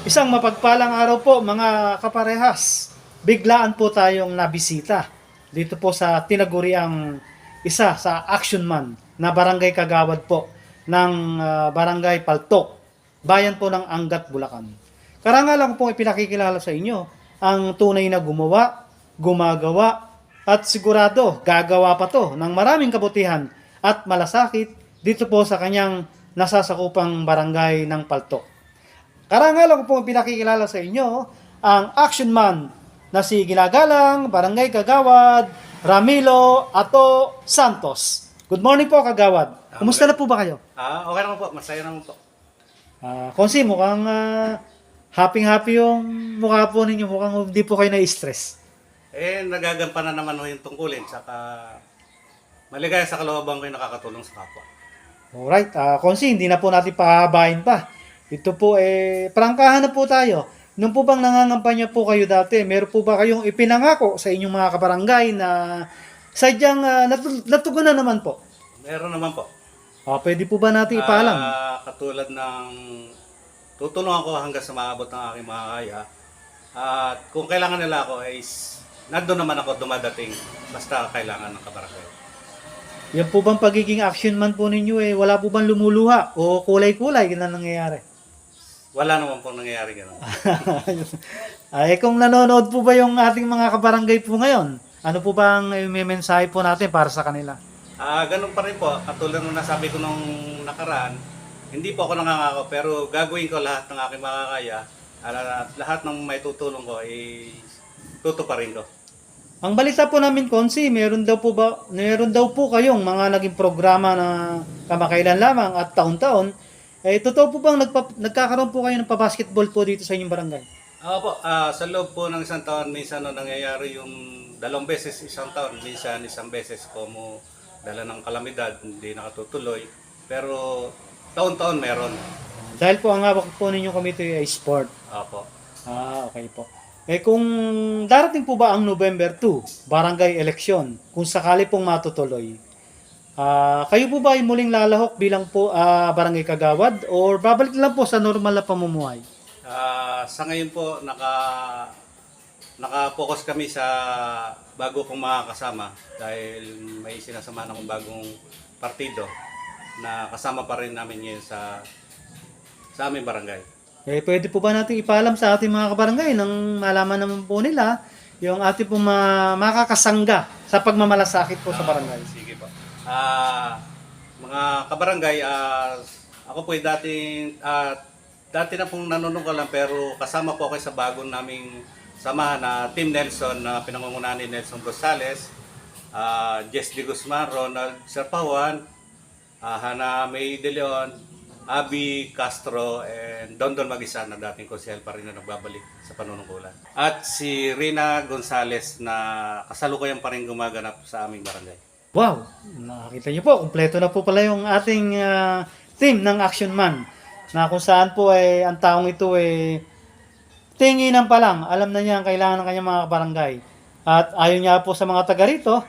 Isang mapagpalang araw po mga kaparehas. Biglaan po tayong nabisita dito po sa tinaguriang isa sa Action Man na Barangay Kagawad po ng Barangay Paltok, bayan po ng Angat, Bulacan. Karangalan ko pong ipinakikilala sa inyo ang tunay na gumawa, gumagawa at sigurado gagawa pa to ng maraming kabutihan at malasakit dito po sa kanyang nasasakupang barangay ng Paltok. Karangalan ko po pinakikilala sa inyo ang action man na si Ginagalang Barangay Kagawad Ramilo Ato Santos. Good morning po, Kagawad. Kumusta na po ba kayo? Okay naman po, masaya naman po. Konsi, mukhang happy-happy yung mukha po ninyo. Mukhang hindi po kayo na-stress. Nagagampanan naman ho yung tungkulin, saka maligaya sa kalooban ko yung nakakatulong sa kapwa. Alright, Konsi, hindi na po natin pahabain pa. Ito po, prangkahan na po tayo. Nung po bang nangangampanya po kayo dati, meron po ba kayong ipinangako sa inyong mga kabarangay na sadyang natugunan naman po? Meron naman po. Pwede po ba natin ipaalam? Katulad ng tutulungan ko hanggang sa maabot ng aking mga kaya. At kung kailangan nila ako, nandun naman ako dumadating basta kailangan ng kabarangay. Yan po bang pagiging action man po ninyo, wala po bang lumuluha o kulay-kulay na nangyayari? Wala naman pong nangyayari gano'n. Kung nanonood po ba yung ating mga kabarangay po ngayon, ano po bang may mensahe po natin para sa kanila? Ganun pa rin po, katulad nung nasabi ko nung nakaraan, hindi po ako nangangako pero gagawin ko lahat ng aking makakaya at lahat ng may tutulong ko tutuparin ko. Ang balita po namin, Konsi, meron daw po kayong mga naging programa na kamakailan lamang at taon-taon. Totoo po bang nagkakaroon po kayo ng pa-basketball po dito sa inyong barangay? Po, sa loob po ng isang taon, minsan nangyayari yung 2 beses isang taon, minsan isang beses kung dala ng kalamidad, hindi nakatutuloy. Pero taon-taon meron. Dahil po ang hawak po ninyong committee ay sport. Opo. Okay po. Kung darating po ba ang November 2, barangay election, kung sakali pong matutuloy, kayo po ba ay muling lalahok bilang po barangay kagawad or babalik lang po sa normal na pamumuhay? Sa ngayon po, naka-focus kami sa bago kong mga kasama dahil may sinasamahan akong bagong partido na kasama pa rin namin ngayon sa aming barangay. Pwede po ba natin ipaalam sa ating mga kabarangay nang malaman naman po nila yung ating pong makakasangga sa pagmamalasakit po sa barangay? Sige po. Mga kabarangay, ako po dati na pong nanunungkulan pero kasama po ako sa bagong naming samahan na Team Nelson na pinangungunahan ni Nelson Rosales, Jess de Guzman, Ronald Serpawan, Hana May De Leon, Abby Castro, and Dondon Magisa na dating konsehal pa rin na nagbabalik sa panunungkulan. At si Rina Gonzales na kasalukuyan pa rin gumaganap sa aming barangay. Wow! Nakakita niyo po, kumpleto na po pala yung ating team ng Action Man. Na kung saan po ang taong ito tinginan pa lang, alam na niya ang kailangan ng kanyang mga barangay. At ayon niya po sa mga taga rito,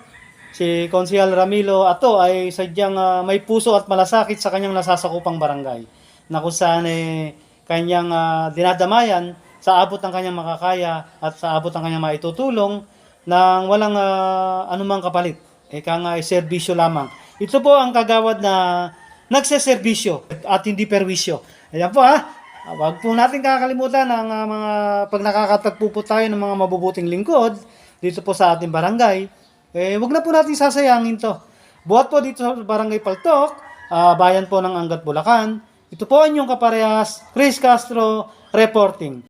si Konsehal Ramilo Ato ay sadyang may puso at malasakit sa kanyang nasasakupang barangay. Na kung saan kanyang dinadamayan sa abot ng kanyang makakaya at sa abot ng kanyang maitutulong nang walang anumang kapalit. Serbisyo lamang. Ito po ang kagawad na nagseserbisyo at hindi perwisyo. Ayan po Huwag po natin kakalimutan ang mga pag nakakatagpo po tayo ng mga mabubuting lingkod dito po sa ating barangay. Huwag na po natin sasayangin to. Buhat po dito sa Barangay Paltok, bayan po ng Angat, Bulacan. Ito po ang inyong kaparehas, Chris Castro, reporting.